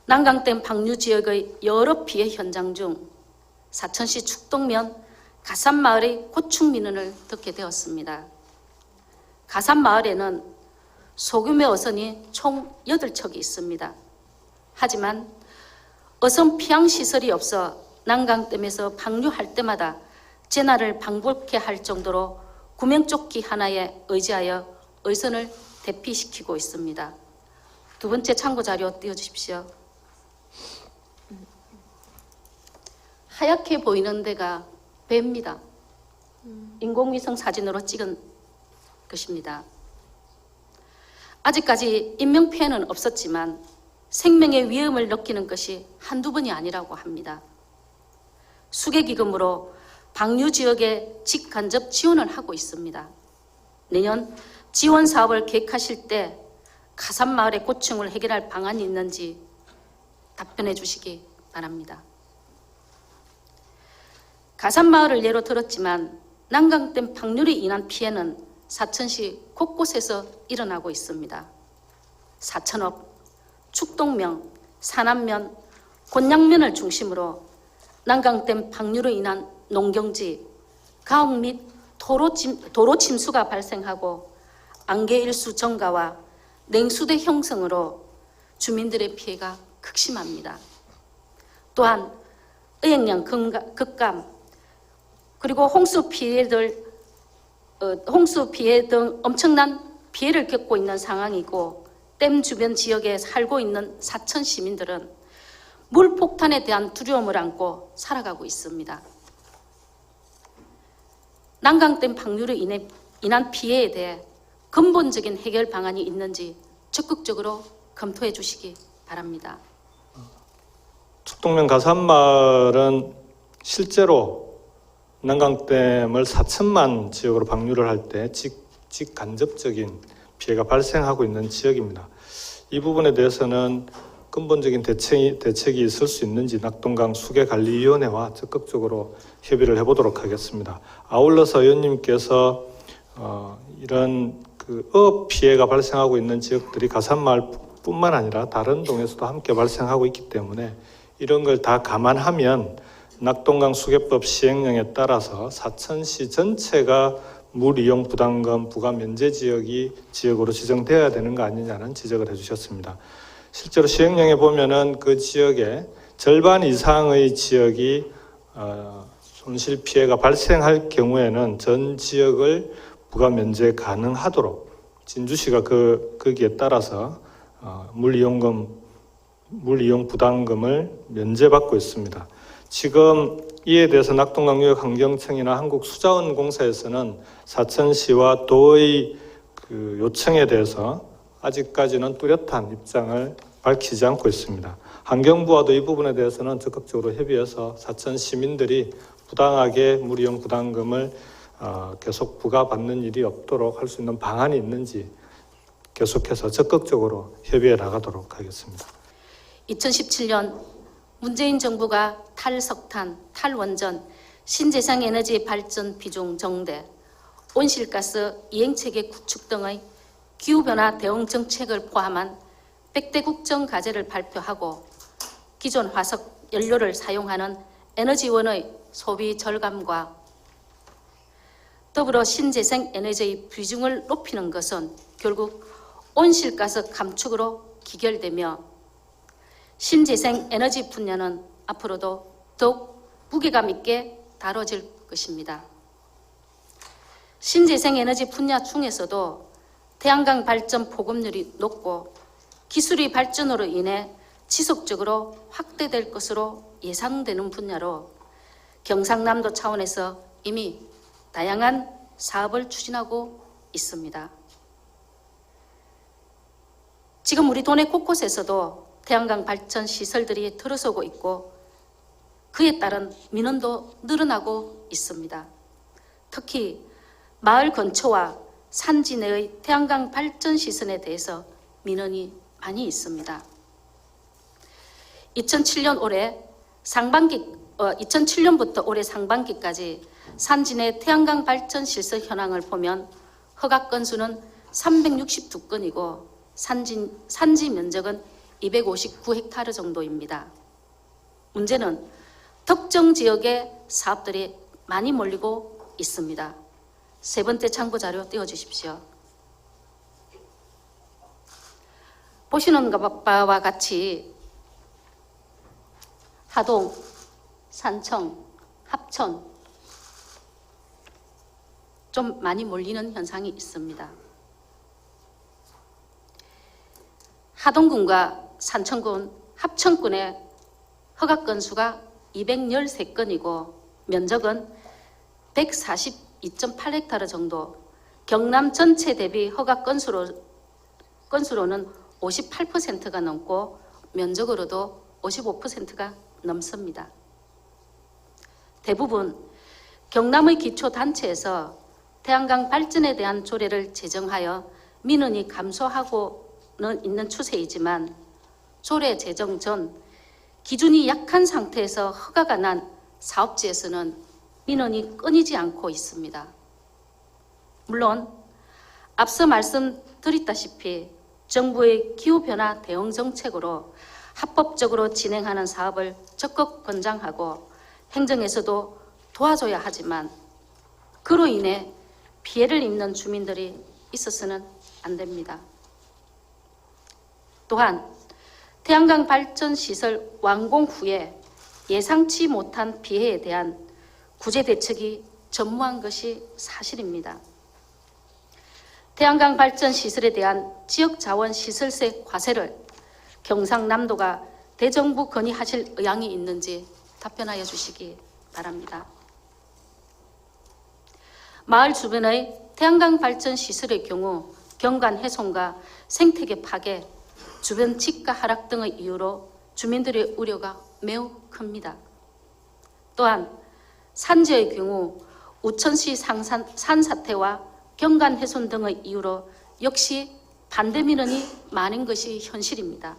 난강댐 방류 지역의 여러 피해 현장 중 사천시 축동면 가산마을의 고충 민원을 듣게 되었습니다. 가산마을에는 소규모 어선이 총 8척이 있습니다. 하지만 어선 피항시설이 없어 난강댐에서 방류할 때마다 재난을 방불케 할 정도로 구명조끼 하나에 의지하여 어선을 대피시키고 있습니다. 두 번째 참고 자료 띄워주십시오. 하얗게 보이는 데가 배입니다. 인공위성 사진으로 찍은 것입니다. 아직까지 인명피해는 없었지만 생명의 위험을 느끼는 것이 한두 번이 아니라고 합니다. 수계기금으로 방류지역에 직간접 지원을 하고 있습니다. 내년 지원 사업을 계획하실 때 가산마을의 고충을 해결할 방안이 있는지 답변해 주시기 바랍니다. 가산마을을 예로 들었지만 난강댐 방류로 인한 피해는 사천시 곳곳에서 일어나고 있습니다. 사천읍, 축동면, 산안면, 곤양면을 중심으로 난강댐 방류로 인한 농경지, 가옥 및 도로 침수가 발생하고 안개 일수 증가와 냉수대 형성으로 주민들의 피해가 극심합니다. 또한 어획량 급감, 그리고 홍수 피해 등 엄청난 피해를 겪고 있는 상황이고, 댐 주변 지역에 살고 있는 사천 시민들은 물폭탄에 대한 두려움을 안고 살아가고 있습니다. 난강댐 방류로 인한 피해에 대해 근본적인 해결 방안이 있는지 적극적으로 검토해 주시기 바랍니다. 축동면 가산마을은 실제로 난강댐을 4천만 지역으로 방류를 할 때 직간접적인 피해가 발생하고 있는 지역입니다. 이 부분에 대해서는 근본적인 대책이 있을 수 있는지 낙동강 수계관리위원회와 적극적으로 협의를 해보도록 하겠습니다. 아울러서 의원님께서 이런 어업 피해가 발생하고 있는 지역들이 가산마을뿐만 아니라 다른 동에서도 함께 발생하고 있기 때문에 이런 걸 다 감안하면 낙동강 수계법 시행령에 따라서 사천시 전체가 물 이용 부담금 부과 면제 지역으로 지정되어야 되는 거 아니냐는 지적을 해주셨습니다. 실제로 시행령에 보면은 그 지역의 절반 이상의 지역이 손실 피해가 발생할 경우에는 전 지역을 부과 면제 가능하도록 진주시가 거기에 따라서 물 이용 부담금을 면제받고 있습니다. 지금 이에 대해서 낙동강유역환경청이나 한국수자원공사에서는 사천시와 도의 요청에 대해서 아직까지는 뚜렷한 입장을 밝히지 않고 있습니다. 환경부와도 이 부분에 대해서는 적극적으로 협의해서 사천 시민들이 부당하게 물 이용 부담금을 계속 부과받는 일이 없도록 할 수 있는 방안이 있는지 계속해서 적극적으로 협의해 나가도록 하겠습니다. 2017년 문재인 정부가 탈석탄, 탈원전, 신재생에너지 발전 비중 정대, 온실가스 이행체계 구축 등의 기후변화 대응 정책을 포함한 100대 국정과제를 발표하고 기존 화석 연료를 사용하는 에너지원의 소비 절감과 더불어 신재생 에너지의 비중을 높이는 것은 결국 온실가스 감축으로 기결되며 신재생 에너지 분야는 앞으로도 더욱 무게감 있게 다뤄질 것입니다. 신재생 에너지 분야 중에서도 태양광 발전 보급률이 높고 기술의 발전으로 인해 지속적으로 확대될 것으로 예상되는 분야로 경상남도 차원에서 이미 다양한 사업을 추진하고 있습니다. 지금 우리 도내 곳곳에서도 태양광 발전 시설들이 들어서고 있고 그에 따른 민원도 늘어나고 있습니다. 특히 마을 근처와 산지 내의 태양광 발전 시설에 대해서 민원이 많이 있습니다. 2007년부터 올해 상반기까지 산지 내 태양광 발전 시설 현황을 보면 허가 건수는 362건이고 산지 면적은 259헥타르 정도입니다. 문제는 특정 지역에 사업들이 많이 몰리고 있습니다. 세 번째 참고 자료 띄워주십시오. 보시는 바와 같이 하동, 산청, 합천 좀 많이 몰리는 현상이 있습니다. 하동군과 산청군, 합천군의 허가 건수가 213건이고 면적은 142.8헥타르 정도, 경남 전체 대비 허가 건수로는 58%가 넘고 면적으로도 55%가 넘습니다. 대부분 경남의 기초단체에서 태양광 발전에 대한 조례를 제정하여 민원이 감소하고는 있는 추세이지만 조례 제정 전 기준이 약한 상태에서 허가가 난 사업지에서는 민원이 끊이지 않고 있습니다. 물론 앞서 말씀드렸다시피 정부의 기후변화 대응 정책으로 합법적으로 진행하는 사업을 적극 권장하고 행정에서도 도와줘야 하지만 그로 인해 피해를 입는 주민들이 있어서는 안 됩니다. 또한 태양광 발전 시설 완공 후에 예상치 못한 피해에 대한 구제 대책이 전무한 것이 사실입니다. 태양광 발전 시설에 대한 지역자원시설세 과세를 경상남도가 대정부 건의하실 의향이 있는지 답변하여 주시기 바랍니다. 마을 주변의 태양광 발전 시설의 경우 경관 훼손과 생태계 파괴, 주변 지가 하락 등의 이유로 주민들의 우려가 매우 큽니다. 또한 산지의 경우 우천시 산사태와 경관 훼손 등의 이유로 역시 반대 민원이 많은 것이 현실입니다.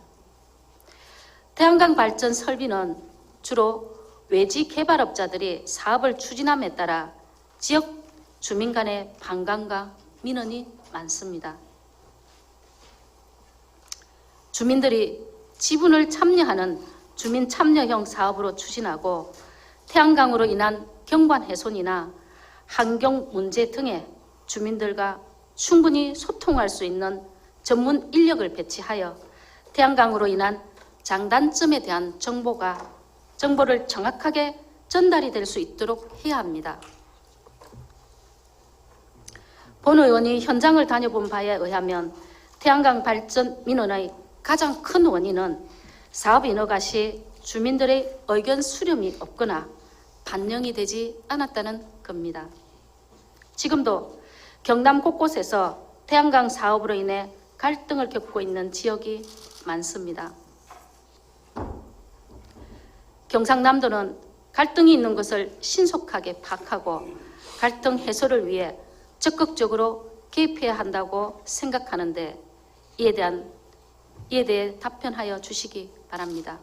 태양광 발전 설비는 주로 외지 개발업자들이 사업을 추진함에 따라 지역 주민 간의 반감과 민원이 많습니다. 주민들이 지분을 참여하는 주민 참여형 사업으로 추진하고 태양광으로 인한 경관 훼손이나 환경 문제 등에 주민들과 충분히 소통할 수 있는 전문 인력을 배치하여 태양광으로 인한 장단점에 대한 정보를 정확하게 전달이 될 수 있도록 해야 합니다. 본 의원이 현장을 다녀본 바에 의하면 태양광 발전 민원의 가장 큰 원인은 사업 인허가 시 주민들의 의견 수렴이 없거나 반영이 되지 않았다는 겁니다. 지금도 경남 곳곳에서 태양광 사업으로 인해 갈등을 겪고 있는 지역이 많습니다. 경상남도는 갈등이 있는 것을 신속하게 파악하고 갈등 해소를 위해 적극적으로 개입해야 한다고 생각하는데 이에 대해 답변하여 주시기 바랍니다.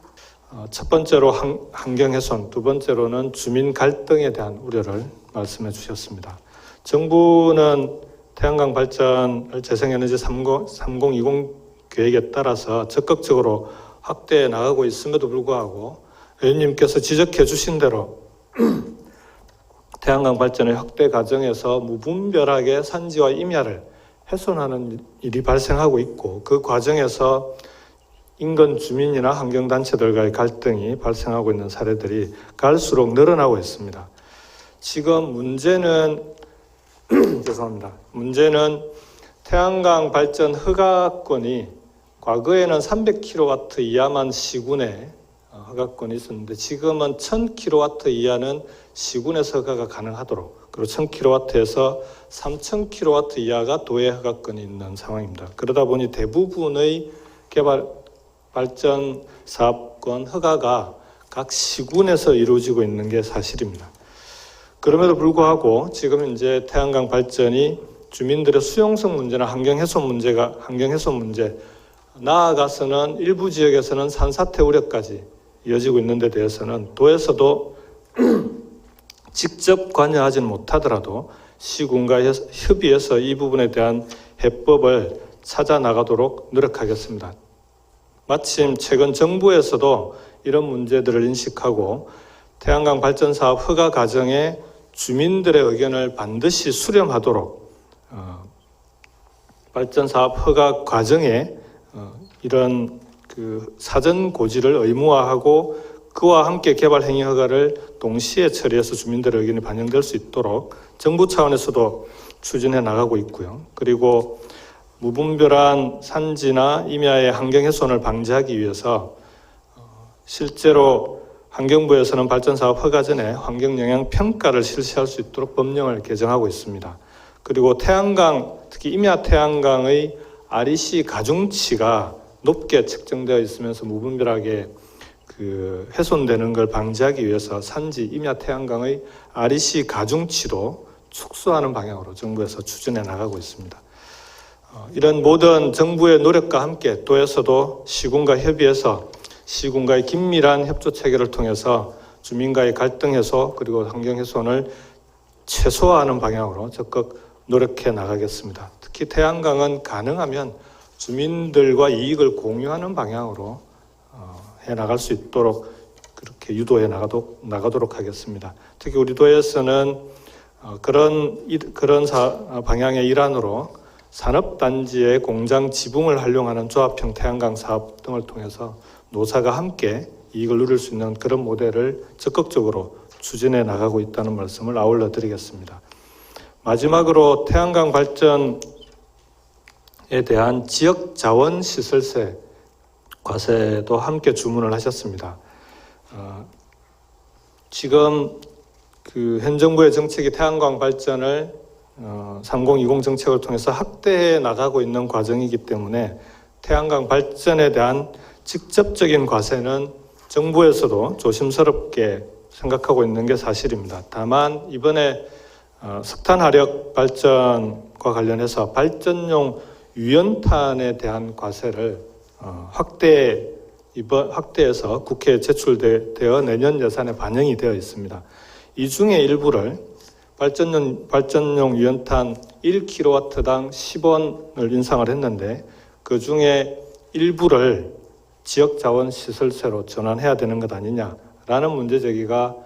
첫 번째로 환경 훼손, 두 번째로는 주민 갈등에 대한 우려를 말씀해 주셨습니다. 정부는 태양광 발전을 재생에너지 3020 계획에 따라서 적극적으로 확대해 나가고 있음에도 불구하고 의원님께서 지적해 주신 대로 태양광 발전의 확대 과정에서 무분별하게 산지와 임야를 훼손하는 일이 발생하고 있고 그 과정에서 인근 주민이나 환경단체들과의 갈등이 발생하고 있는 사례들이 갈수록 늘어나고 있습니다. 지금 문제는 문제는 태양광 발전 허가권이 과거에는 300kW 이하만 시군에 허가권이 있었는데 지금은 1000kW 이하는 시군에서 허가가 가능하도록 그리고 1000kW에서 3000kW 이하가 도에 허가권이 있는 상황입니다. 그러다 보니 대부분의 개발 발전 사업권 허가가 각 시군에서 이루어지고 있는 게 사실입니다. 그럼에도 불구하고 지금 이제 태양광 발전이 주민들의 수용성 문제나 환경 훼손 문제, 나아가서는 일부 지역에서는 산사태 우려까지 이어지고 있는 데 대해서는 도에서도 직접 관여하지는 못하더라도 시군과 협의해서 이 부분에 대한 해법을 찾아 나가도록 노력하겠습니다. 마침 최근 정부에서도 이런 문제들을 인식하고 태양광 발전 사업 허가 과정에 주민들의 의견을 반드시 수렴하도록 발전 사업 허가 과정에 이런 그 사전 고지를 의무화하고 그와 함께 개발 행위 허가를 동시에 처리해서 주민들의 의견이 반영될 수 있도록 정부 차원에서도 추진해 나가고 있고요. 그리고 무분별한 산지나 임야의 환경 훼손을 방지하기 위해서 실제로 환경부에서는 발전 사업 허가 전에 환경 영향 평가를 실시할 수 있도록 법령을 개정하고 있습니다. 그리고 태양광, 특히 임야 태양광의 REC 가중치가 높게 측정되어 있으면서 무분별하게 훼손되는 걸 방지하기 위해서 산지 임야 태양광의 REC 가중치도 축소하는 방향으로 정부에서 추진해 나가고 있습니다. 이런 모든 정부의 노력과 함께 도에서도 시군과 협의해서 시군과의 긴밀한 협조 체계를 통해서 주민과의 갈등 해소 그리고 환경 훼손을 최소화하는 방향으로 적극 노력해 나가겠습니다. 특히 태양광은 가능하면 주민들과 이익을 공유하는 방향으로 해 나갈 수 있도록 그렇게 유도해 나가도록 하겠습니다. 특히 우리 도에서는 그런 방향의 일환으로 산업단지의 공장 지붕을 활용하는 조합형 태양광 사업 등을 통해서 노사가 함께 이익을 누릴 수 있는 그런 모델을 적극적으로 추진해 나가고 있다는 말씀을 아울러 드리겠습니다. 마지막으로 태양광 발전에 대한 지역 자원 시설세 과세도 함께 주문을 하셨습니다. 지금 현 정부의 정책이 태양광 발전을 3020 정책을 통해서 확대해 나가고 있는 과정이기 때문에 태양광 발전에 대한 직접적인 과세는 정부에서도 조심스럽게 생각하고 있는 게 사실입니다. 다만 이번에 석탄화력 발전과 관련해서 발전용 유연탄에 대한 과세를 확대해서 국회에 제출되어 내년 예산에 반영이 되어 있습니다. 이 중에 일부를 발전용 유연탄 1kW당 10원을 인상을 했는데 그 중에 일부를 지역자원시설세로 전환해야 되는 것 아니냐라는 문제 제기가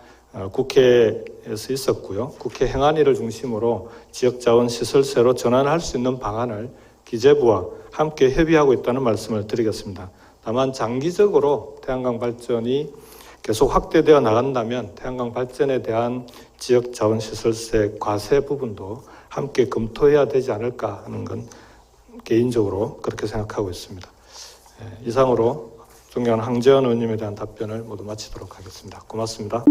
국회에서 있었고요. 국회 행안위를 중심으로 지역자원시설세로 전환할 수 있는 방안을 기재부와 함께 협의하고 있다는 말씀을 드리겠습니다. 다만 장기적으로 태양광 발전이 계속 확대되어 나간다면 태양광 발전에 대한 지역자원시설세 과세 부분도 함께 검토해야 되지 않을까 하는 건 개인적으로 그렇게 생각하고 있습니다. 이상으로 존경하는 황재원 의원님에 대한 답변을 모두 마치도록 하겠습니다. 고맙습니다.